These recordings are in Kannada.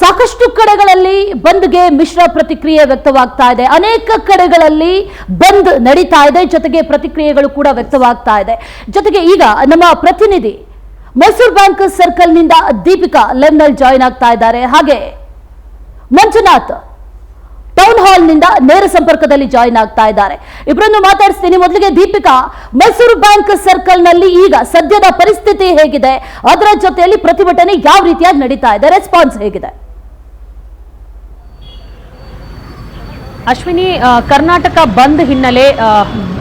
ಸಾಕಷ್ಟು ಕಡೆಗಳಲ್ಲಿ ಬಂದ್ಗೆ ಮಿಶ್ರ ಪ್ರತಿಕ್ರಿಯೆ ವ್ಯಕ್ತವಾಗ್ತಾ ಇದೆ. ಅನೇಕ ಕಡೆಗಳಲ್ಲಿ ಬಂದ್ ನಡೀತಾ ಇದೆ, ಜೊತೆಗೆ ಪ್ರತಿಕ್ರಿಯೆಗಳು ಕೂಡ ವ್ಯಕ್ತವಾಗ್ತಾ ಇದೆ. ಜೊತೆಗೆ ಈಗ ನಮ್ಮ ಪ್ರತಿನಿಧಿ ಮೈಸೂರು ಬ್ಯಾಂಕ್ ಸರ್ಕಲ್ ನಿಂದ ದೀಪಿಕಾ ಲೈವ್ ನಲ್ಲಿ ಜಾಯಿನ್ ಆಗ್ತಾ ಇದ್ದಾರೆ. ಹಾಗೆ ಮಂಜುನಾಥ್ ಟೌನ್ ಹಾಲ್ ನಿಂದ ನೇರ ಸಂಪರ್ಕದಲ್ಲಿ ಜಾಯಿನ್ ಆಗ್ತಾ ಇದ್ದಾರೆ. ಇಬ್ಬರನ್ನು ಮಾತಾಡಿಸ್ತೀನಿ. ಮೊದಲಿಗೆ ದೀಪಿಕಾ, ಮೈಸೂರು ಬ್ಯಾಂಕ್ ಸರ್ಕಲ್ ನಲ್ಲಿ ಈಗ ಸದ್ಯದ ಪರಿಸ್ಥಿತಿ ಹೇಗಿದೆ, ಅದರ ಜೊತೆಯಲ್ಲಿ ಪ್ರತಿಭಟನೆ ಯಾವ ರೀತಿಯಾಗಿ ನಡೀತಾ ಇದೆ, ರೆಸ್ಪಾನ್ಸ್ ಹೇಗಿದೆ? ಅಶ್ವಿನಿ, ಕರ್ನಾಟಕ ಬಂದ್ ಹಿನ್ನೆಲೆ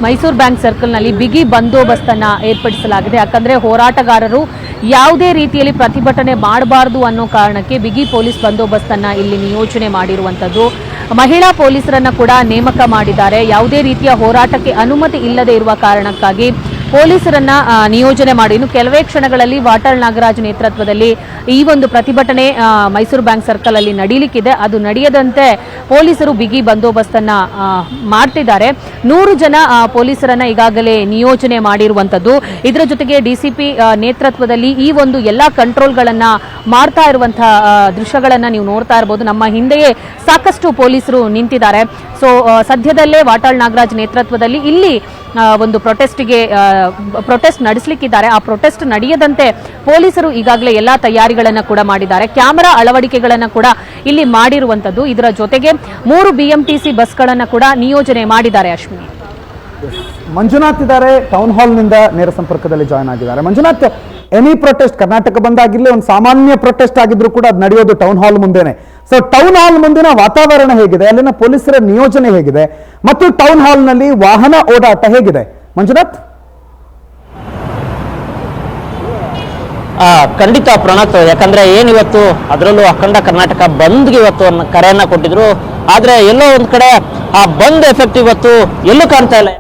ಮೈಸೂರು ಬ್ಯಾಂಕ್ ಸರ್ಕಲ್ನಲ್ಲಿ ಬಿಗಿ ಬಂದೋಬಸ್ತನ್ನು ಏರ್ಪಡಿಸಲಾಗಿದೆ. ಯಾಕಂದರೆ ಹೋರಾಟಗಾರರು ಯಾವುದೇ ರೀತಿಯಲ್ಲಿ ಪ್ರತಿಭಟನೆ ಮಾಡಬಾರ್ದು ಅನ್ನೋ ಕಾರಣಕ್ಕೆ ಬಿಗಿ ಪೊಲೀಸ್ ಬಂದೋಬಸ್ತನ್ನು ಇಲ್ಲಿ ನಿಯೋಜನೆ ಮಾಡಿರುವಂಥದ್ದು. ಮಹಿಳಾ ಪೊಲೀಸರನ್ನು ಕೂಡ ನೇಮಕ ಮಾಡಿದ್ದಾರೆ. ಯಾವುದೇ ರೀತಿಯ ಹೋರಾಟಕ್ಕೆ ಅನುಮತಿ ಇಲ್ಲದೆ ಇರುವ ಕಾರಣಕ್ಕಾಗಿ ಪೊಲೀಸರನ್ನ ನಿಯೋಜನೆ ಮಾಡಿ ಇನ್ನು ಕೆಲವೇ ಕ್ಷಣಗಳಲ್ಲಿ ವಾಟಾಳ್ ನಾಗರಾಜ್ ನೇತೃತ್ವದಲ್ಲಿ ಈ ಒಂದು ಪ್ರತಿಭಟನೆ ಮೈಸೂರು ಬ್ಯಾಂಕ್ ಸರ್ಕಲ್ ಅಲ್ಲಿ ನಡೀಲಿಕ್ಕಿದೆ. ಅದು ನಡೆಯದಂತೆ ಪೊಲೀಸರು ಬಿಗಿ ಬಂದೋಬಸ್ತನ್ನ ಮಾಡ್ತಿದ್ದಾರೆ. 100 ಜನ ಪೊಲೀಸರನ್ನ ಈಗಾಗಲೇ ನಿಯೋಜನೆ ಮಾಡಿರುವಂತದ್ದು. ಇದರ ಜೊತೆಗೆ ಡಿಸಿಪಿ ನೇತೃತ್ವದಲ್ಲಿ ಈ ಒಂದು ಎಲ್ಲಾ ಕಂಟ್ರೋಲ್ಗಳನ್ನ ಮಾಡ್ತಾ ಇರುವಂತಹ ದೃಶ್ಯಗಳನ್ನ ನೀವು ನೋಡ್ತಾ ಇರಬಹುದು. ನಮ್ಮ ಹಿಂದೆಯೇ ಸಾಕಷ್ಟು ಪೊಲೀಸರು ನಿಂತಿದ್ದಾರೆ. ಸೊ ಸದ್ಯದಲ್ಲೇ ವಾಟಾಳ್ ನಾಗರಾಜ್ ನೇತೃತ್ವದಲ್ಲಿ ಇಲ್ಲಿ ಒಂದು ಪ್ರೊಟೆಸ್ಟ್ ನಡೆಸಲಿಕ್ಕಿದ್ದಾರೆ. ಆ ಪ್ರೊಟೆಸ್ಟ್ ನಡೆಯದಂತೆ ಪೊಲೀಸರು ಈಗಾಗಲೇ ಎಲ್ಲಾ ತಯಾರಿಗಳನ್ನ ಕೂಡ ಮಾಡಿದ್ದಾರೆ. ಕ್ಯಾಮೆರಾ ಅಳವಡಿಕೆಗಳನ್ನ ಕೂಡ ಇಲ್ಲಿ ಮಾಡಿರುವಂತದ್ದು. ಇದರ ಜೊತೆಗೆ 3 BMTC ಬಸ್ಗಳನ್ನ ಕೂಡ ನಿಯೋಜನೆ ಮಾಡಿದ್ದಾರೆ. ಅಶ್ವಿನಿ, ಮಂಜುನಾಥ್ ಇದ್ದಾರೆ, ಟೌನ್ ಹಾಲ್ ನಿಂದ ನೇರ ಸಂಪರ್ಕದಲ್ಲಿ ಜಾಯ್ನ್ ಆಗಿದ್ದಾರೆ. ಮಂಜುನಾಥ್, ಎನಿ ಪ್ರೊಟೆಸ್ಟ್ ಕರ್ನಾಟಕ ಬಂದಾಗಿರ್ಲಿ, ಒಂದು ಸಾಮಾನ್ಯ ಪ್ರೊಟೆಸ್ಟ್ ಆಗಿದ್ರು ಕೂಡ ಅದು ನಡೆಯೋದು ಟೌನ್ ಹಾಲ್ ಮುಂದೆನೆ. ಸೊ ಟೌನ್ ಹಾಲ್ ಮುಂದಿನ ವಾತಾವರಣ ಹೇಗಿದೆ, ಅಲ್ಲಿನ ಪೊಲೀಸರ ನಿಯೋಜನೆ ಹೇಗಿದೆ ಮತ್ತು ಟೌನ್ ಹಾಲ್ ನಲ್ಲಿ ವಾಹನ ಓಡಾಟ ಹೇಗಿದೆ? ಮಂಜುನಾಥ್. ಖಂಡಿತ ಪ್ರಣತ್, ಯಾಕಂದ್ರೆ ಏನಿವತ್ತು ಅದರಲ್ಲೂ ಅಖಂಡ ಕರ್ನಾಟಕ ಬಂದ್ಗೆ ಇವತ್ತು ಕರೆಯನ್ನ ಕೊಟ್ಟಿದ್ರು. ಆದ್ರೆ ಎಲ್ಲೋ ಒಂದ್ ಕಡೆ ಆ ಬಂದ್ ಎಫೆಕ್ಟ್ ಇವತ್ತು ಎಲ್ಲೂ ಕಾಣ್ತಾ ಇಲ್ಲ.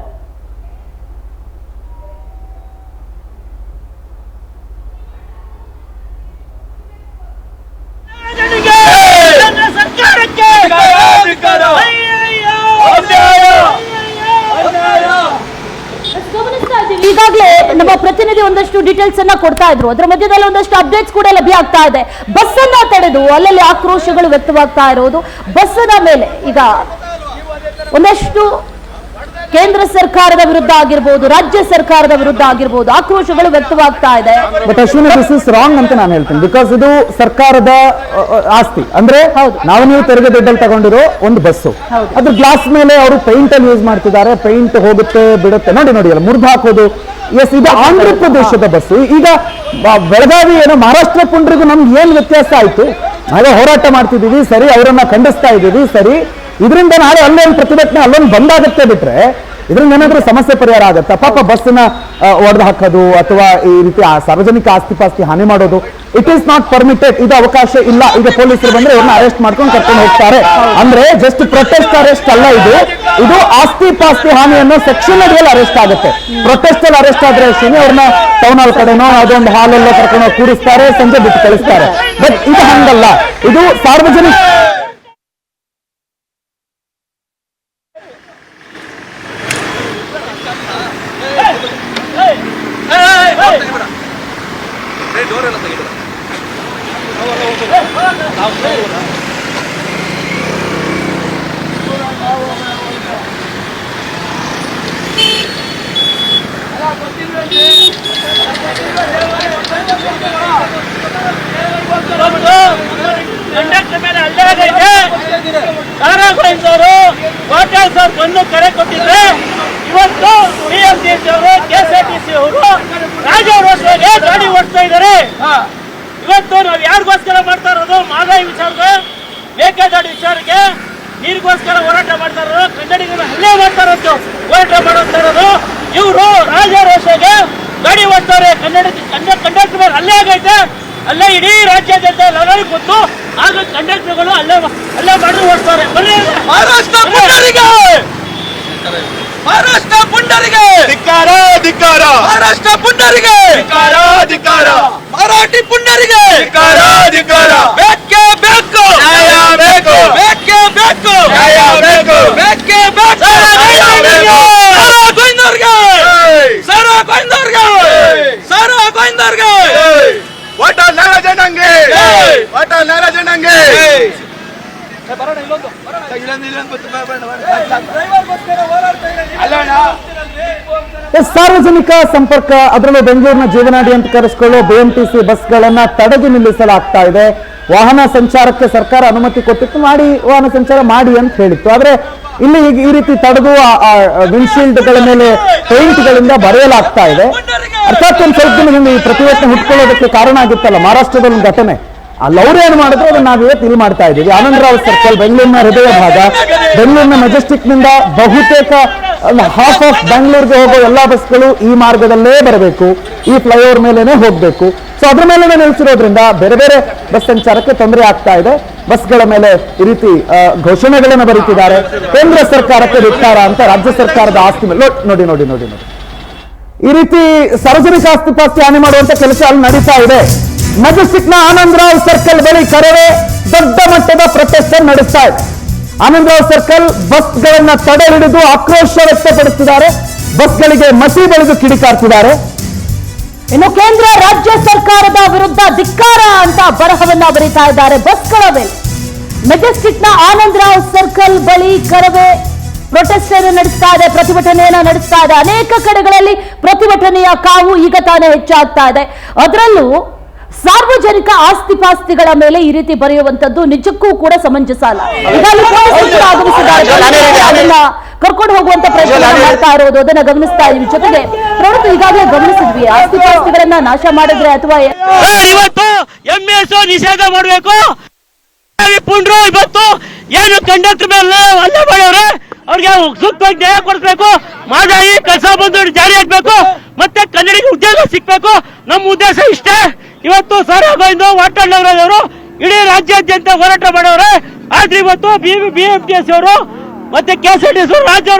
ಈಗಾಗಲೇ ನಮ್ಮ ಪ್ರತಿನಿಧಿ ಒಂದಷ್ಟು ಡೀಟೇಲ್ಸ್ ಅನ್ನ ಕೊಡ್ತಾ ಇದ್ರು. ಅದರ ಮಧ್ಯದಲ್ಲಿ ಒಂದಷ್ಟು ಅಪ್ಡೇಟ್ಸ್ ಕೂಡ ಲಭ್ಯ ಆಗ್ತಾ ಇದೆ. ಬಸ್ ಅನ್ನ ತಡೆದು ಅಲ್ಲಲ್ಲಿ ಆಕ್ರೋಶಗಳು ವ್ಯಕ್ತವಾಗ್ತಾ ಇರೋದು. ಬಸ್ಸದ ಮೇಲೆ ಈಗ ಒಂದಷ್ಟು ಕೇಂದ್ರ ಸರ್ಕಾರದ ವಿರುದ್ಧ ಆಗಿರ್ಬೋದು, ರಾಜ್ಯ ಸರ್ಕಾರದ ವಿರುದ್ಧ ಆಗಿರ್ಬೋದು ಆಕ್ರೋಶಗಳು ವ್ಯಕ್ತವಾಗ್ತಾ ಇದೆ. But Ashwini, this is wrong ಅಂತ ನಾನು ಹೇಳ್ತೀನಿ. ಬಿಕಾಸ್ ಇದು ಸರ್ಕಾರದ ಆಸ್ತಿ. ಅಂದ್ರೆ ನಾವು ನೀವು ತೆರಿಗೆ ದುಡ್ಡಲ್ಲಿ ತಗೊಂಡಿರೋ ಒಂದು ಬಸ್ಸು, ಅದ್ರ ಗ್ಲಾಸ್ ಮೇಲೆ ಅವರು ಪೇಂಟ್ ಅಲ್ಲಿ ಯೂಸ್ ಮಾಡ್ತಿದ್ದಾರೆ. ಪೇಂಟ್ ಹೋಗುತ್ತೆ ಬಿಡುತ್ತೆ, ನೋಡಿ ಅಲ್ಲ ಮುರಿದು ಹಾಕೋದು. ಎಸ್, ಇದು ಆಂಧ್ರ ಪ್ರದೇಶದ ಬಸ್ಸು. ಈಗ ಬೆಳಗಾವಿ ಏನೋ ಮಹಾರಾಷ್ಟ್ರ ಪುಂಡ್ರಿಗೂ ನಮ್ಗೆ ಏನ್ ವ್ಯತ್ಯಾಸ ಆಯ್ತು? ನಾವೇ ಹೋರಾಟ ಮಾಡ್ತಿದೀವಿ ಸರಿ, ಅವರನ್ನ ಖಂಡಿಸ್ತಾ ಇದ್ದೀವಿ ಸರಿ. ಇದರಿಂದ ನಾಳೆ ಅಲ್ಲೊಂದು ಪ್ರತಿಭಟನೆ ಅಲ್ಲೊಂದು ಬಂದಾಗುತ್ತೆ ಬಿಟ್ರೆ ಇದರಿಂದ ಏನಾದ್ರೂ ಸಮಸ್ಯೆ ಪರಿಹಾರ ಆಗುತ್ತಾ? ಪಾಪ ಬಸ್ಸನ್ನ ಒಡೆದು ಹಾಕೋದು ಅಥವಾ ಈ ರೀತಿ ಸಾರ್ವಜನಿಕ ಆಸ್ತಿ ಪಾಸ್ತಿ ಹಾನಿ ಮಾಡೋದು ಇಟ್ ಈಸ್ ನಾಟ್ ಪರ್ಮಿಟೆಡ್. ಇದು ಅವಕಾಶ ಇಲ್ಲ. ಈಗ ಪೊಲೀಸರು ಬಂದ್ರೆ ಅವ್ರನ್ನ ಅರೆಸ್ಟ್ ಮಾಡ್ಕೊಂಡು ಕರ್ಕೊಂಡು ಹೋಗ್ತಾರೆ. ಅಂದ್ರೆ ಜಸ್ಟ್ ಪ್ರೊಟೆಸ್ಟ್ ಅರೆಸ್ಟ್ ಅಲ್ಲ, ಇದು ಆಸ್ತಿ ಪಾಸ್ತಿ ಹಾನಿ ಅನ್ನೋ ಸೆಕ್ಷನ್ ಅಡಿಯಲ್ಲಿ ಅರೆಸ್ಟ್ ಆಗುತ್ತೆ. ಪ್ರೊಟೆಸ್ಟ್ ಅಲ್ಲಿ ಅರೆಸ್ಟ್ ಆದ್ರೆ ಶನಿ ಅವ್ರನ್ನ ಟೌನ್ ಹಾಲ್ ಕಡೆನೋ ಅದೊಂದು ಹಾಲಲ್ಲೋ ಕರ್ಕೊಂಡು ಕೂರಿಸ್ತಾರೆ, ಸಂಜೆ ಬಿಟ್ಟು ಕಳಿಸ್ತಾರೆ. ಬಟ್ ಇದು ಹಂಗಲ್ಲ, ಇದು ಸಾರ್ವಜನಿಕ ಕರೆ ಕೊಟ್ಟಿದ್ರೆ ಇವತ್ತು BMTC ಅವರು KSRTC ಅವರು ರಾಜಾರೋಷವಾಗಿ ಗಾಡಿ ಓಡಿಸ್ತಾ ಇದ್ದಾರೆ. ಇವತ್ತು ನಾವು ಯಾರಿಗೋಸ್ಕರ ಮಾಡ್ತಾ ಇರೋದು? ಮಹದಾಯಿ ವಿಚಾರಕ್ಕೆ, ಮೇಕೆದಾಟು ವಿಚಾರಕ್ಕೆ, ನೀರಿಗೋಸ್ಕರ ಹೋರಾಟ ಮಾಡ್ತಾ ಇರೋದು, ಕನ್ನಡಿಗರ ಹಲ್ಲೆ ಮಾಡ್ತಾ ಇರೋದು ಹೋರಾಟ ಮಾಡ್ತಾ ಇರೋದು. ಇವರು ರಾಜಾರೋಷಗೆ ಗಾಡಿ ಓಡಿಸ್ತಾರೆ. ಕಂಡಕ್ಟರ್ ಮೇಲೆ ಹಲ್ಲೆ ಆಗೈತೆ. ಅಲ್ಲೇ ಇಡೀ ರಾಜ್ಯಾದ್ಯಂತ ಎಲ್ಲರಿಗೂ ಗೊತ್ತು. ಆಗ ಕಂಡಕ್ಟರ್ಗಳು ಅಲ್ಲೇ ಮಾಡಿ ಓಡಿಸ್ತಾರೆ. ಮಹಾರಾಷ್ಟ್ರ ಪುಂಡರಿಗೆ ಧಿಕ್ಕಾರ, ಧಿಕ್ಕಾರ. ಮಹಾರಾಷ್ಟ್ರ ಪುಂಡರಿಗೆ ಧಿಕ್ಕಾರ, ಧಿಕ್ಕಾರ. ಮರಾಠಿ ಪುಂಡರಿಗೆ ಧಿಕ್ಕಾರ, ಧಿಕ್ಕಾರ. ಬೇಕೇ ಬೇಕು ನ್ಯಾಯ ಬೇಕು, ಬೇಕೇ ಬೇಕು ನ್ಯಾಯ ಬೇಕು, ಬೇಕೇ ಬೇಕು ನ್ಯಾಯ ಬೇಕು. ಸರ ಗೋವಿಂದರ್ಗೆ ವಾಟಾಳ್ ನಾಗರಾಜಣ್ಣಂಗೆ, ವಾಟಾಳ್ ನಾಗರಾಜಣ್ಣಂಗೆ. ಸಾರ್ವಜನಿಕ ಸಂಪರ್ಕ ಅದರಲ್ಲೂ ಬೆಂಗಳೂರಿನ ಜೀವನಾಡಿ ಅಂತ ಕರೆಸಿಕೊಳ್ಳುವ BMTC ಬಸ್ಗಳನ್ನ ತಡೆದು ನಿಲ್ಲಿಸಲಾಗ್ತಾ ಇದೆ. ವಾಹನ ಸಂಚಾರಕ್ಕೆ ಸರ್ಕಾರ ಅನುಮತಿ ಕೊಟ್ಟಿತ್ತು, ಮಾಡಿ ವಾಹನ ಸಂಚಾರ ಮಾಡಿ ಅಂತ ಹೇಳಿತ್ತು. ಆದ್ರೆ ಇಲ್ಲಿ ಈಗ ಈ ರೀತಿ ತಡೆದು ವಿಂಡ್ಶೀಲ್ಡ್ ಗಳ ಮೇಲೆ ಪೇಂಟ್ ಗಳಿಂದ ಬರೆಯಲಾಗ್ತಾ ಇದೆ. ಅರ್ಥಾತ್ ಒಂದು ಸ್ವಲ್ಪ ದಿನ ಹಿಂದೆ ಈ ಪ್ರತಿಭಟನೆ ಹುಟ್ಕೊಳ್ಳೋದಕ್ಕೆ ಕಾರಣ ಆಗಿತ್ತಲ್ಲ ಮಹಾರಾಷ್ಟ್ರದ ಒಂದು ಘಟನೆ, ಅಲ್ಲಿ ಅವ್ರು ಏನ್ ಮಾಡಿದ್ರು ಅದನ್ನ ನಾವು ಇವತ್ತು ಇಲ್ಲಿ ಮಾಡ್ತಾ ಇದ್ದೀವಿ. ಆನಂದರಾವ್ ಸರ್ಕಲ್ ಬೆಂಗಳೂರಿನ ಹೃದಯ ಭಾಗ, ಬೆಂಗಳೂರಿನ ಮೆಜೆಸ್ಟಿಕ್ ನಿಂದ ಬಹುತೇಕ ಹಾಫ್ ಆಫ್ ಬೆಂಗಳೂರಿಗೆ ಹೋಗೋ ಎಲ್ಲಾ ಬಸ್ಗಳು ಈ ಮಾರ್ಗದಲ್ಲೇ ಬರಬೇಕು, ಈ ಫ್ಲೈಓವರ್ ಮೇಲೇನೆ ಹೋಗ್ಬೇಕು. ಸೊ ಅದ್ರ ಮೇಲೆ ನಿಲ್ಲಿಸಿರೋದ್ರಿಂದ ಬೇರೆ ಬೇರೆ ಬಸ್ ಸಂಚಾರಕ್ಕೆ ತೊಂದರೆ ಆಗ್ತಾ ಇದೆ. ಬಸ್ಗಳ ಮೇಲೆ ಈ ರೀತಿ ಘೋಷಣೆಗಳನ್ನು ಬರೀತಿದ್ದಾರೆ. ಕೇಂದ್ರ ಸರ್ಕಾರಕ್ಕೆ ಧಿಕ್ಕಾರ ಅಂತ ರಾಜ್ಯ ಸರ್ಕಾರದ ಆಸ್ತಿ ಮೇಲೆ ನೋಡಿ ನೋಡಿ ನೋಡಿ ನೋಡಿ ಈ ರೀತಿ ಸಾರ್ವಜನಿಕ ಆಸ್ತಿ ಪಾಸ್ತಿ ಹಾನಿ ಮಾಡುವಂತ ಕೆಲಸ ಅಲ್ಲಿ ನಡೀತಾ ಇದೆ. ಮೆಜೆಸ್ಟಿಕ್ ನ ಆನಂದರಾವ್ ಸರ್ಕಲ್ ಬಳಿ ಕರವೇ ದೊಡ್ಡ ಮಟ್ಟದ ಪ್ರೊಟೆಸ್ಟ್ ನಡೆಸ್ತಾ ಇದೆ. ಆನಂದರಾವ್ ಸರ್ಕಲ್ ಬಸ್ಗಳನ್ನ ತಡೆ ಹಿಡಿದು ಆಕ್ರೋಶ ವ್ಯಕ್ತಪಡಿಸಿದ್ದಾರೆ. ಬಸ್ಗಳಿಗೆ ಮಸಿ ಬಳಿದು ಕಿಡಿಕಾರ್ತಿದ್ದಾರೆ. ಇನ್ನು ಕೇಂದ್ರ ರಾಜ್ಯ ಸರ್ಕಾರದ ವಿರುದ್ಧ ಧಿಕ್ಕಾರ ಅಂತ ಬರಹವನ್ನ ಬರೀತಾ ಇದ್ದಾರೆ ಬಸ್ಗಳ ಮೇಲೆ. ಮೆಜೆಸ್ಟಿಕ್ ನ ಆನಂದರಾವ್ ಸರ್ಕಲ್ ಬಳಿ ಕರವೇ ಪ್ರೊಟೆಸ್ಟ್ ನಡೆಸ್ತಾ ಇದೆ, ಪ್ರತಿಭಟನೆಯನ್ನ ನಡೆಸ್ತಾ ಇದೆ. ಅನೇಕ ಕಡೆಗಳಲ್ಲಿ ಪ್ರತಿಭಟನೆಯ ಕಾವು ಈಗ ತಾನೇ ಹೆಚ್ಚಾಗ್ತಾ ಇದೆ. ಅದರಲ್ಲೂ ಸಾರ್ವಜನಿಕ ಆಸ್ತಿ ಪಾಸ್ತಿಗಳ ಮೇಲೆ ಈ ರೀತಿ ಬರೆಯುವಂತದ್ದು ನಿಜಕ್ಕೂ ಕೂಡ ಸಮಂಜಸ ಅಲ್ಲ. ಈಗಾಗಲೇ ಪೊಲೀಸರು ಆಗಮಿಸಿದ್ದಾರೆ, ಅದನ್ನ ಕರ್ಕೊಂಡು ಹೋಗುವಂತ ಪ್ರಯತ್ನ ಮಾಡ್ತಾ ಇರೋದು ಅದನ್ನ ಗಮನಿಸ್ತಾ ಇದೀವಿ. ಜೊತೆಗೆ ಪ್ರವೃತ್ತಿ ಈಗಾಗಲೇ ಗಮನಿಸಿದ್ವಿ, ಆಸ್ತಿ ಪಾಸ್ತಿಗಳನ್ನ ನಾಶ ಮಾಡಿದ್ರೆ ಅಥವಾ ಇವತ್ತು MS ನಿಷೇಧ ಮಾಡಬೇಕು. ಪುಂಡ್ರು ಇವತ್ತು ಏನು ಕಂಡಕ್ಟರ್ ಮೇಲೆ ಹಲ್ಲೆ ಮಾಡೋರೆ, ಅವ್ರಿಗೆ ಸೂಕ್ತವಾಗಿ ನ್ಯಾಯ ಕೊಡಿಸ್ಬೇಕು. ಮಾದಾಯಿ ಕಸ ಬಂದು ಜಾರಿ ಆಗ್ಬೇಕು, ಮತ್ತೆ ಕನ್ನಡಿಗೆ ಉದ್ಯೋಗ ಸಿಗ್ಬೇಕು. ನಮ್ಮ ಉದ್ದೇಶ ಇಷ್ಟೇ. ಇವತ್ತು ಸಾರಾಗೋಯಿಂದ ವಾಟಾಳ್ ನಗರದವರು ಇಡೀ ರಾಜ್ಯಾದ್ಯಂತ ಹೋರಾಟ ಮಾಡವ್ರೆ. ಆದ್ರೆ ಇವತ್ತು BMTC ಅವರು ಮತ್ತೆ KSRTC ರಾಜ್ಯ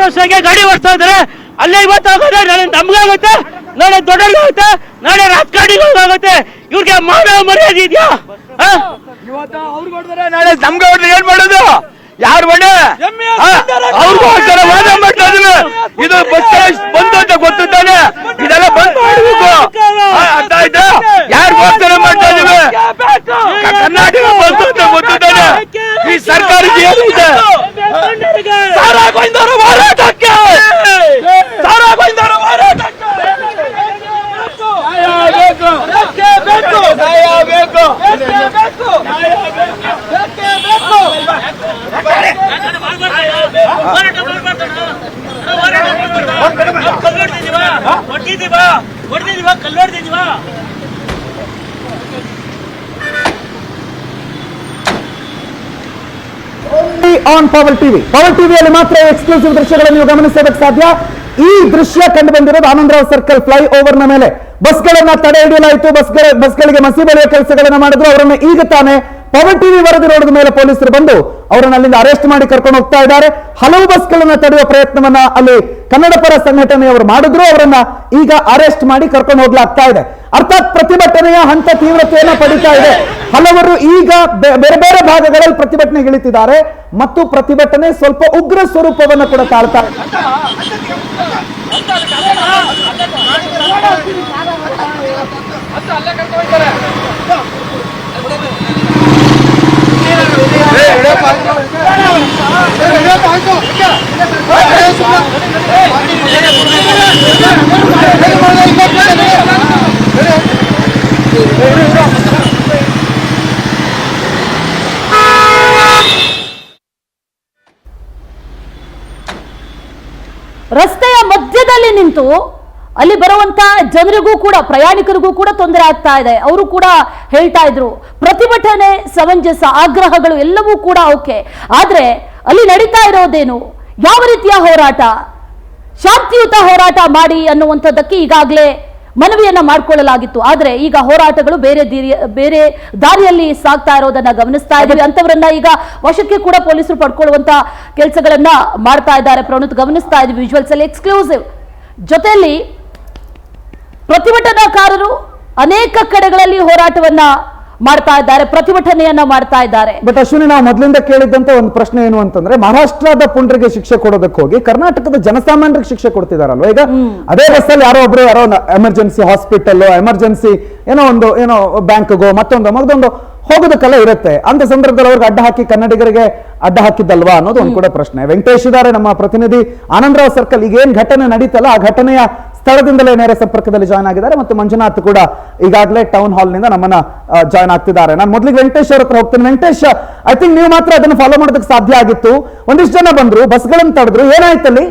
ಗಾಡಿ ಓಡಿಸ್ತಾ ಇದಾರೆ. ಅಲ್ಲೇ ಇವತ್ತು ಆಗೋದ್ರೆ ನಾಳೆ ನಮ್ಗಾಗುತ್ತೆ, ನಾಳೆ ದೊಡ್ಡವ್ರಿಗಾಗುತ್ತೆ, ನಾಳೆ ರಾಜಕಾರಣಿಗಳಿಗಾಗುತ್ತೆ. ಇವ್ರಿಗೆ ಮಾನವ ಮರ್ಯಾದೆ ಇದೆಯಾ? ಇವತ್ತು ಅವ್ರಿಗೆ ಹೊಡೆದ್ರೆ ನಾಳೆ ನಮ್ಗೆ ಹೊಡೆದ್ರೆ ಏನ್ ಮಾಡೋದು? ಯಾರು ಬಣ್ಣ ಅವ್ರಿಗೋಸ್ಕರ ವಾದ ಮಾಡ್ತಾ ಇದ್ದೀವಿ. ಇದು ಬಸ್ ಬಂದು ಅಂತ ಗೊತ್ತಾನೆ, ಇದೆಲ್ಲ ಬಂದ್ ಮಾಡಬೇಕು. ಅರ್ಥ ಆಯ್ತಾ? ಯಾರಿಗೋಸ್ಕರ ಮಾಡ್ತಾ ಇದೀವಿ? ಕರ್ನಾಟಕ ಬಂದು ಅಂತ ಗೊತ್ತಾನೆ. ಈ ಸರ್ಕಾರಕ್ಕೆ ಏನಿದೆ? ಸಾರಾಗೋಯ್ದವರ ಹೋರಾಟಕ್ಕೆ, ಸಾರಾಗೋಯ್ದವರ ಹೋರಾಟಕ್ಕೆ ಕಲ್ಲೊಡ್ದಿದೀವಾ ಆನ್ ಪವರ್ ಟಿವಿಯಲ್ಲಿ ಮಾತ್ರ ಎಕ್ಸ್ಕ್ಲೂಸಿವ್ ದೃಶ್ಯಗಳನ್ನು ನೀವು ಗಮನಿಸೋದಕ್ಕೆ ಸಾಧ್ಯ. ಈ ದೃಶ್ಯ ಕಂಡು ಬಂದಿರೋದು ಆನಂದರಾವ್ ಸರ್ಕಲ್ ಫ್ಲೈ ಓವರ್ ನ ಮೇಲೆ ಬಸ್ಗಳನ್ನ ತಡೆ ಹಿಡಿಯಲಾಯಿತು. ಬಸ್ಗಳಿಗೆ ಮಸಿ ಬಳಿಯ ಕೆಲಸಗಳನ್ನ ಮಾಡಿದ್ರು. ಅವರನ್ನ ಈಗ ತಾನೇ ಪವರ್ ಟಿವಿ ವರದಿರೋದ ಮೇಲೆ ಪೊಲೀಸರು ಬಂದು ಅವರನ್ನ ಅಲ್ಲಿಂದ ಅರೆಸ್ಟ್ ಮಾಡಿ ಕರ್ಕೊಂಡು ಹೋಗ್ತಾ ಇದ್ದಾರೆ. ಹಲವು ಬಸ್ಗಳನ್ನ ತಡೆಯುವ ಪ್ರಯತ್ನವನ್ನ ಅಲ್ಲಿ ಕನ್ನಡ ಪರ ಸಂಘಟನೆಯವರು ಮಾಡಿದ್ರು. ಅವರನ್ನ ಈಗ ಅರೆಸ್ಟ್ ಮಾಡಿ ಕರ್ಕೊಂಡು ಹೋಗ್ಲಾಗ್ತಾ ಇದೆ. ಅರ್ಥಾತ್ ಪ್ರತಿಭಟನೆಯ ಹಂತ ತೀವ್ರತೆಯನ್ನ ಪಡಿತಾ ಇದೆ. ಹಲವರು ಈಗ ಬೇರೆ ಬೇರೆ ಭಾಗಗಳಲ್ಲಿ ಪ್ರತಿಭಟನೆಗಿಳಿತಿದ್ದಾರೆ ಮತ್ತು ಪ್ರತಿಭಟನೆ ಸ್ವಲ್ಪ ಉಗ್ರ ಸ್ವರೂಪವನ್ನು ಕೂಡ ತಾಳ್ತಾ ಇದೆ. ರಸ್ತೆಯ ಮಧ್ಯದಲ್ಲಿ ನಿಂತು ಅಲ್ಲಿ ಬರುವಂತ ಜನರಿಗೂ ಕೂಡ ಪ್ರಯಾಣಿಕರಿಗೂ ಕೂಡ ತೊಂದರೆ ಆಗ್ತಾ ಇದೆ. ಅವರು ಕೂಡ ಹೇಳ್ತಾ ಇದ್ರು ಪ್ರತಿಭಟನೆ ಸಮಂಜಸ, ಆಗ್ರಹಗಳು ಎಲ್ಲವೂ ಕೂಡ ಓಕೆ, ಆದ್ರೆ ಅಲ್ಲಿ ನಡೀತಾ ಇರೋದೇನು, ಯಾವ ರೀತಿಯ ಹೋರಾಟ, ಶಾಂತಿಯುತ ಹೋರಾಟ ಮಾಡಿ ಅನ್ನುವಂಥದ್ದಕ್ಕೆ ಈಗಾಗಲೇ ಮನವಿಯನ್ನ ಮಾಡಿಕೊಳ್ಳಲಾಗಿತ್ತು. ಆದ್ರೆ ಈಗ ಹೋರಾಟಗಳು ಬೇರೆ ದಾರಿಯಲ್ಲಿ ಸಾಗ್ತಾ ಇರೋದನ್ನ ಗಮನಿಸ್ತಾ ಇದ್ದೀವಿ. ಅಂತವರನ್ನ ಈಗ ವಶಕ್ಕೆ ಕೂಡ ಪೊಲೀಸರು ಪಡ್ಕೊಳ್ಳುವಂತ ಕೆಲಸಗಳನ್ನ ಮಾಡ್ತಾ ಇದ್ದಾರೆ. ಪ್ರಣುತ್ ಗಮನಿಸ್ತಾ ಇದ್ದೀವಿ ವಿಜುವಲ್ಸ್ ಅಲ್ಲಿ ಎಕ್ಸ್ಕ್ಲೂಸಿವ್. ಜೊತೆಯಲ್ಲಿ ಪ್ರತಿಭಟನಾಕಾರರು ಅನೇಕ ಕಡೆಗಳಲ್ಲಿ ಹೋರಾಟವನ್ನ ಮಾಡ್ತಾ ಇದ್ದಾರೆ, ಪ್ರತಿಭಟನೆಯನ್ನ ಮಾಡ್ತಾ ಇದ್ದಾರೆ. ಬಟ್ ಅಶ್ವಿನಿ, ನಾವು ಮೊದಲಿಂದ ಕೇಳಿದ್ದಂತ ಒಂದು ಪ್ರಶ್ನೆ ಏನು ಅಂತಂದ್ರೆ, ಮಹಾರಾಷ್ಟ್ರದ ಪುಂಡ್ರಿಗೆ ಶಿಕ್ಷೆ ಕೊಡೋದಕ್ಕೆ ಹೋಗಿ ಕರ್ನಾಟಕದ ಜನಸಾಮಾನ್ಯರಿಗೆ ಶಿಕ್ಷೆ ಕೊಡ್ತಿದಾರಲ್ವಾ? ಈಗ ಅದೇ ಬಸ್ಸಲ್ಲಿ ಯಾರೋ ಎಮರ್ಜೆನ್ಸಿ ಹಾಸ್ಪಿಟಲ್, ಎಮರ್ಜೆನ್ಸಿ ಏನೋ ಬ್ಯಾಂಕ್ಗೋ ಮತ್ತೊಂದು ಹೋಗೋದಕ್ಕೆಲ್ಲ ಇರುತ್ತೆ. ಅಂತ ಸಂದರ್ಭದಲ್ಲಿ ಅವ್ರಿಗೆ ಅಡ್ಡ ಹಾಕಿ ಕನ್ನಡಿಗರಿಗೆ ಅಡ್ಡ ಹಾಕಿದ್ದಲ್ವಾ ಅನ್ನೋದು ಒಂದು ಕೂಡ ಪ್ರಶ್ನೆ. ವೆಂಕಟೇಶ್ ಇದ್ದಾರೆ ನಮ್ಮ ಪ್ರತಿನಿಧಿ ಆನಂದರಾವ್ ಸರ್ಕಲ್. ಈಗ ಏನ್ ಘಟನೆ ನಡೀತಲ್ಲ ಆ ಘಟನೆಯ ಸ್ಥಳದಿಂದಲೇ ನೇರ ಸಂಪರ್ಕದಲ್ಲಿ ಜಾಯ್ನ್ ಆಗಿದ್ದಾರೆ, ಮತ್ತು ಮಂಜುನಾಥ್ ಕೂಡ ಈಗಾಗಲೇ ಟೌನ್ ಹಾಲ್ ನಿಂದ ನಮ್ಮನ್ನ ಜಾಯ್ನ್ ಆಗ್ತಿದ್ದಾರೆ. ನಾನು ಮೊದಲಿಗೆ ವೆಂಕಟೇಶ್ ಅವ್ರ ಹತ್ರ ಹೋಗ್ತೇನೆ. ವೆಂಕಟೇಶ್, ಐ ಥಿಂಕ್ ನೀವು ಮಾತ್ರ ಅದನ್ನು ಫಾಲೋ ಮಾಡೋದಕ್ಕೆ ಸಾಧ್ಯ ಆಗಿತ್ತು. ಒಂದಿಷ್ಟು ಜನ ಬಂದ್ರು, ಬಸ್ಗಳನ್ನು ತಡೆದ್ರು, ಏನಾಯ್ತಲ್ಲಿ?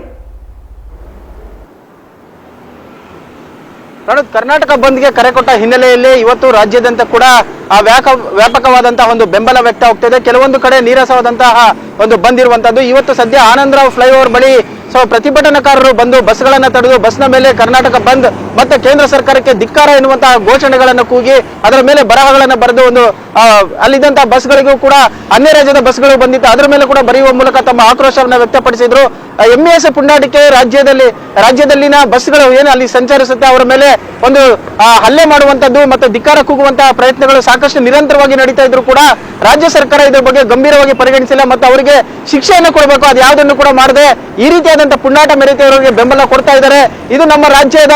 ಕರ್ನಾಟಕ ಬಂದ್ಗೆ ಕರೆ ಕೊಟ್ಟ ಹಿನ್ನೆಲೆಯಲ್ಲಿ ಇವತ್ತು ರಾಜ್ಯಾದ್ಯಂತ ಕೂಡ ವ್ಯಾಪಕವಾದಂತಹ ಒಂದು ಬೆಂಬಲ ವ್ಯಕ್ತ ಆಗ್ತಿದೆ. ಕೆಲವೊಂದು ಕಡೆ ನೀರಸವಾದಂತಹ ಒಂದು ಬಂದ್ ಇರುವಂತದ್ದು. ಇವತ್ತು ಸದ್ಯ ಆನಂದರಾವ್ ಫ್ಲೈಓವರ್ ಬಳಿ ಪ್ರತಿಭಟನಾಕಾರರು ಬಂದು ಬಸ್ಗಳನ್ನ ತಡೆದು ಬಸ್ನ ಮೇಲೆ ಕರ್ನಾಟಕ ಬಂದ್ ಮತ್ತೆ ಕೇಂದ್ರ ಸರ್ಕಾರಕ್ಕೆ ಧಿಕ್ಕಾರ ಎನ್ನುವಂತಹ ಘೋಷಣೆಗಳನ್ನು ಕೂಗಿ ಅದರ ಮೇಲೆ ಬರಹಗಳನ್ನು ಬರೆದು ಒಂದು ಅಲ್ಲಿದ್ದಂತಹ ಬಸ್ಗಳಿಗೂ ಕೂಡ ಅನ್ಯ ರಾಜ್ಯದ ಬಸ್ಗಳು ಬಂದಿತ್ತು, ಅದರ ಮೇಲೆ ಕೂಡ ಬರೆಯುವ ಮೂಲಕ ತಮ್ಮ ಆಕ್ರೋಶವನ್ನು ವ್ಯಕ್ತಪಡಿಸಿದ್ರು. ಎಂಇಎಸ್ ಪುಂಡಾಟಿಕೆ ರಾಜ್ಯದಲ್ಲಿನ ಬಸ್ಗಳು ಏನು ಅಲ್ಲಿ ಸಂಚರಿಸುತ್ತೆ ಅವರ ಮೇಲೆ ಒಂದು ಹಲ್ಲೆ ಮಾಡುವಂತದ್ದು ಮತ್ತೆ ಧಿಕ್ಕಾರ ಕೂಗುವಂತಹ ಪ್ರಯತ್ನಗಳು ಸಾಕಷ್ಟು ನಿರಂತರವಾಗಿ ನಡೀತಾ ಇದ್ರು ಕೂಡ ರಾಜ್ಯ ಸರ್ಕಾರ ಇದರ ಬಗ್ಗೆ ಗಂಭೀರವಾಗಿ ಪರಿಗಣಿಸಿಲ್ಲ ಮತ್ತು ಅವರಿಗೆ ಶಿಕ್ಷೆಯನ್ನು ಕೊಡಬೇಕು, ಅದು ಯಾವುದನ್ನು ಕೂಡ ಮಾಡದೆ ಈ ರೀತಿಯಾದಂತಹ ಪುಂಡಾಟ ಮೆರೆತವರಿಗೆ ಬೆಂಬಲ ಕೊಡ್ತಾ ಇದ್ದಾರೆ. ಇದು ನಮ್ಮ ರಾಜ್ಯದ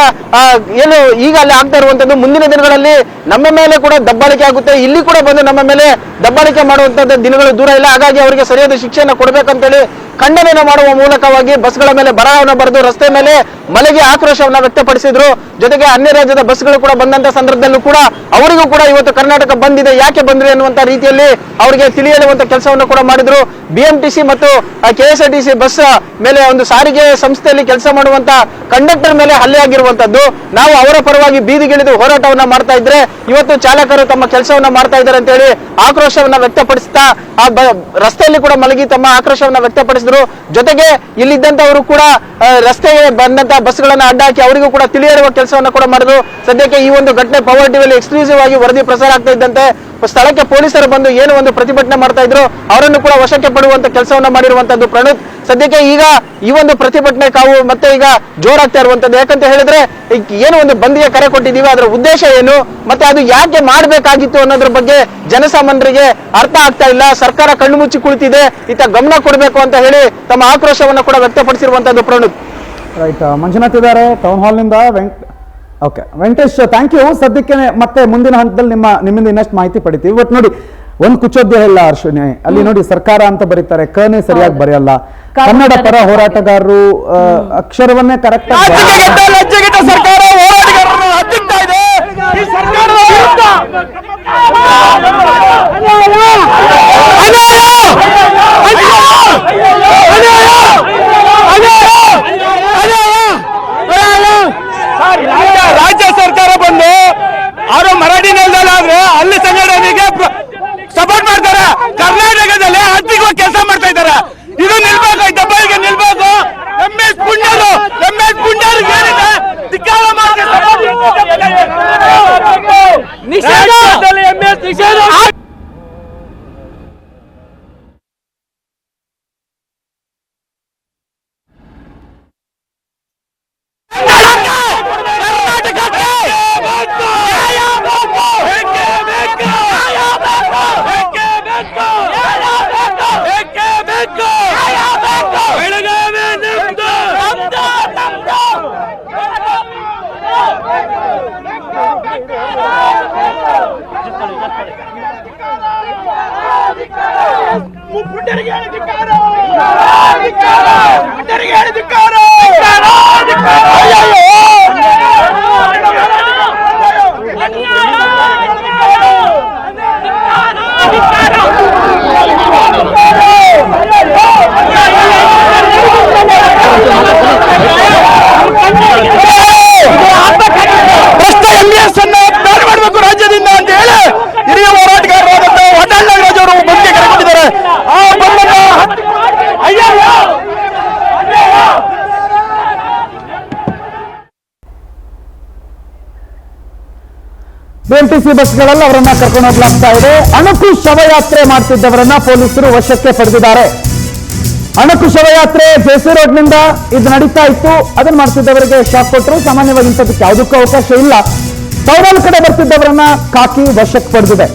ಏನು ಈಗ ಅಲ್ಲಿ ಆಗ್ತಾ ಇರುವಂತದ್ದು. ಮುಂದಿನ ದಿನಗಳಲ್ಲಿ ನಮ್ಮ ಮೇಲೆ ಕೂಡ ದಬ್ಬಾಳಿಕೆ ಆಗುತ್ತೆ, ಇಲ್ಲಿ ಕೂಡ ಬಂದು ನಮ್ಮ ಮೇಲೆ ದಬ್ಬಾಳಿಕೆ ಮಾಡುವಂತದ್ದು ದಿನಗಳು ದೂರ ಇಲ್ಲ. ಹಾಗಾಗಿ ಅವರಿಗೆ ಸರಿಯಾದ ಶಿಕ್ಷೆಯನ್ನು ಕೊಡಬೇಕಂತೇಳಿ ಖಂಡನೆಯನ್ನು ಮಾಡುವ ಮೂಲಕವಾಗಿ ಬಸ್ಗಳ ಮೇಲೆ ಬರಹವನ್ನು ಬರೆದು ರಸ್ತೆ ಮೇಲೆ ಮಲಗಿ ಆಕ್ರೋಶವನ್ನು ವ್ಯಕ್ತಪಡಿಸಿದ್ರು. ಜೊತೆಗೆ ಅನ್ಯ ರಾಜ್ಯದ ಬಸ್ಗಳು ಕೂಡ ಬಂದಂತ ಸಂದರ್ಭದಲ್ಲೂ ಕೂಡ ಅವರಿಗೂ ಕೂಡ ಇವತ್ತು ಕರ್ನಾಟಕ ಬಂದಿದೆ, ಯಾಕೆ ಬಂದ್ರಿ ಅನ್ನುವಂತ ರೀತಿಯಲ್ಲಿ ಅವರಿಗೆ ತಿಳಿಯಲಿರುವಂತ ಕೆಲಸವನ್ನು ಕೂಡ ಮಾಡಿದ್ರು. ಬಿಎಂಟಿಸಿ ಮತ್ತು ಕೆಎಸ್ಆರ್ಟಿಸಿ ಬಸ್ ಮೇಲೆ ಒಂದು ಸಾರಿಗೆ ಸಂಸ್ಥೆಯಲ್ಲಿ ಕೆಲಸ ಮಾಡುವಂತ ಕಂಡಕ್ಟರ್ ಮೇಲೆ ಹಲ್ಲೆ ಆಗಿರುವಂತದ್ದು. ನಾವು ಅವರ ಪರವಾಗಿ ಬೀದಿಗಿಳಿದು ಹೋರಾಟವನ್ನ ಮಾಡ್ತಾ ಇದ್ರೆ ಇವತ್ತು ಚಾಲಕರು ತಮ್ಮ ಕೆಲಸವನ್ನ ಮಾಡ್ತಾ ಇದ್ದಾರೆ ಅಂತ ಹೇಳಿ ಆಕ್ರೋಶವನ್ನ ವ್ಯಕ್ತಪಡಿಸ್ತಾ ಆ ರಸ್ತೆಯಲ್ಲಿ ಕೂಡ ಮಲಗಿ ತಮ್ಮ ಆಕ್ರೋಶವನ್ನ ವ್ಯಕ್ತಪಡಿಸಿದ್ರು. ಜೊತೆಗೆ ಇಲ್ಲಿದ್ದಂತವರು ಕೂಡ ರಸ್ತೆಗೆ ಬಂದಂತಹ ಬಸ್ಗಳನ್ನ ಅಡ್ಡಾಕಿ ಅವರಿಗೂ ಕೂಡ ತಿಳಿಯಿರುವ ಕೆಲಸವನ್ನ ಕೂಡ ಮಾಡಿದ್ರು. ಸದ್ಯಕ್ಕೆ ಈ ಒಂದು ಘಟನೆ ಪವರ್ ಟಿವಿಯಲ್ಲಿ ಎಕ್ಸ್ಕ್ಲೂಸಿವ್ ಆಗಿ ವರದಿ ಪ್ರಸಾರ ಆಗ್ತಾ ಇದ್ದಂತೆ ಸ್ಥಳಕ್ಕೆ ಪೊಲೀಸರು ಬಂದು ಏನು ಒಂದು ಪ್ರತಿಭಟನೆ ಮಾಡ್ತಾ ಇದ್ರು ಅವರನ್ನು ಕೂಡ ವಶಕ್ಕೆ ಪಡುವಂತ ಕೆಲಸವನ್ನ ಮಾಡಿರುವಂತದ್ದು. ಪ್ರಣೀತ್, ಸದ್ಯಕ್ಕೆ ಈಗ ಈ ಒಂದು ಪ್ರತಿಭಟನೆ ಕಾವು ಮತ್ತೆ ಈಗ ಜೋರಾಗ್ತಾ ಇರುವಂತದ್ದು. ಯಾಕಂತ ಹೇಳಿದ್ರೆ ಏನು ಒಂದು ಬಂದ್ಗೆ ಕರೆ ಕೊಟ್ಟಿದ್ದೀವಿ, ಅದರ ಉದ್ದೇಶ ಏನು ಮತ್ತೆ ಅದು ಯಾಕೆ ಮಾಡಬೇಕಾಗಿತ್ತು ಅನ್ನೋದ್ರ ಬಗ್ಗೆ ಜನಸಾಮಾನ್ಯರಿಗೆ ಅರ್ಥ ಆಗ್ತಾ ಇಲ್ಲ. ಸರ್ಕಾರ ಕಣ್ಣು ಮುಚ್ಚಿ ಕುಳಿತಿದೆ, ಇತ್ತ ಗಮನ ಕೊಡಬೇಕು ಅಂತ ಹೇಳಿ ತಮ್ಮ ಆಕ್ರೋಶವನ್ನು ಕೂಡ ವ್ಯಕ್ತಪಡಿಸಿರುವಂತದ್ದು. ಪ್ರಣೀತ್, ರೈಟ್, ಮಂಜುನಾಥ್ ಇದ್ದಾರೆ ಟೌನ್ ಹಾಲ್ ನಿಂದ. Okay Venkatesh, thank you. ಸದ್ಯಕ್ಕೆ ಮತ್ತೆ ಮುಂದಿನ ಹಂತದಲ್ಲಿ ನಿಮ್ಮಿಂದ ಇನ್ನಷ್ಟು ಮಾಹಿತಿ ಪಡಿತೀವಿ. ಇವತ್ತು ನೋಡಿ ಒಂದು ಕುಚೋದ್ಯ ಇಲ್ಲ ಅರ್ಶಿನಿ, ಅಲ್ಲಿ ನೋಡಿ ಸರ್ಕಾರ ಅಂತ ಬರೀತಾರೆ, ಕನೇ ಸರಿಯಾಗಿ ಬರೆಯಲ್ಲ. ಕನ್ನಡ ಪರ ಹೋರಾಟಗಾರರು ಅಕ್ಷರವನ್ನೇ ಕರೆಕ್ಟ್ ಸರ್ಕಾರ ಹೋರಾಟಗಾರರನ್ನು ಹತ್ತಿಕ್ತಾ ಇದೆ. ಈ ಸರ್ಕಾರದ ವಿರುದ್ಧ ರಾಜ್ಯ ಸರ್ಕಾರ ಬಂದು ಅವರು ಮರಾಠಿ ನೆಲದಲ್ಲಾದ್ರೆ ಅಲ್ಲಿ ಸಂಘಟನೆಗೆ ಸಪೋರ್ಟ್ ಮಾಡ್ತಾರೆ, ಕರ್ನಾಟಕದಲ್ಲಿ ಆರ್ಥಿಕವಾಗಿ ಕೆಲಸ ಮಾಡ್ತಾ ಇದ್ದಾರೆ. ಇದು ನಿಲ್ಬೇಕು, ಈ ದಬ್ಬಾಳಿಗೆ ನಿಲ್ಬೇಕು. ಎಂಎಸ್ ಪುಂಡರು ಏನಿದೆ ಧಿಕ್ಕಾರ ಮಾಡಿ ನಿಷೇಧ. ರಾಜ್ಯದಿಂದ ಅಂತ ಹೇಳಿ ಹಿರಿಯ ಹೋರಾಟಗಾರರಾದಂತ ವಟಾಳ್ ನಾಗರಾಜ್ ಅವರು ಬಂದ್ಗೆ ಕರೆ ಕೊಟ್ಟಿದ್ದಾರೆ. ಆ ಬಂದನ್ನ ಬಿಎಂಟಿಸಿ ಬಸ್ಗಳಲ್ಲಿ ಅವರನ್ನ ಕರ್ಕೊಂಡು ಹೋಗ್ಲಾಗ್ತಾ ಇದೆ. ಅಣಕು ಶವಯಾತ್ರೆ ಮಾಡ್ತಿದ್ದವರನ್ನ ಪೊಲೀಸರು ವಶಕ್ಕೆ ಪಡೆದಿದ್ದಾರೆ. ಅಣಕು ಶವಯಾತ್ರೆ ಜೆಸಿ ರೋಡ್ನಿಂದ ಇದು ನಡೀತಾ ಇತ್ತು, ಅದನ್ನ ಮಾಡ್ತಿದ್ದವರಿಗೆ ಶಾಕ್ ಕೊಟ್ಟರು. ಸಾಮಾನ್ಯವಾಗಿ ಇಂಥದಕ್ಕೆ ಯಾವುದಕ್ಕೂ ಅವಕಾಶ ಇಲ್ಲ. ಟೌನ್ ಕಡೆ ಬರ್ತಿದ್ದವರನ್ನ ಕಾಕಿ ವಶಕ್ಕೆ ಪಡೆದಿದೆ.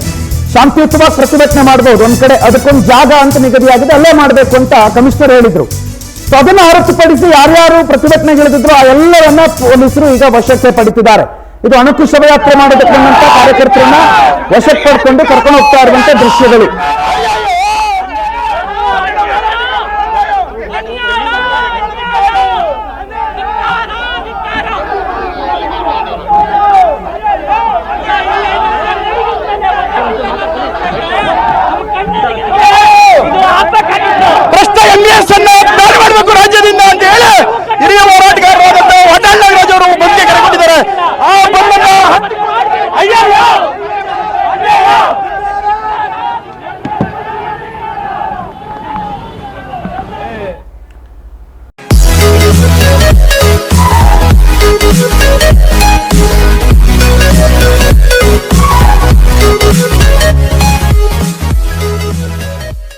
ಶಾಂತಿಯುತವಾಗಿ ಪ್ರತಿಭಟನೆ ಮಾಡಬಹುದು, ಒಂದ್ ಕಡೆ ಅದಕ್ಕೊಂದು ಜಾಗ ಅಂತ ನಿಗದಿಯಾಗಿದೆ, ಅಲ್ಲೇ ಮಾಡಬೇಕು ಅಂತ ಕಮಿಷನರ್ ಹೇಳಿದ್ರು. ಸೊ ಅದನ್ನ ಹೊರತುಪಡಿಸಿ ಯಾರ್ಯಾರು ಪ್ರತಿಭಟನೆಗಿಳಿದಿದ್ರು ಆ ಎಲ್ಲರನ್ನ ಪೊಲೀಸರು ಈಗ ವಶಕ್ಕೆ ಪಡಿತಿದ್ದಾರೆ. ಇದು ಅಣಕು ಶವಯಾತ್ರೆ ಮಾಡೋದಕ್ಕೆ ಬಂದಂತ ಕಾರ್ಯಕರ್ತರನ್ನ ವಶಕ್ಕೆ ಪಡ್ಕೊಂಡು ಕರ್ಕೊಂಡು ಹೋಗ್ತಾ ಇರುವಂತ ದೃಶ್ಯಗಳು.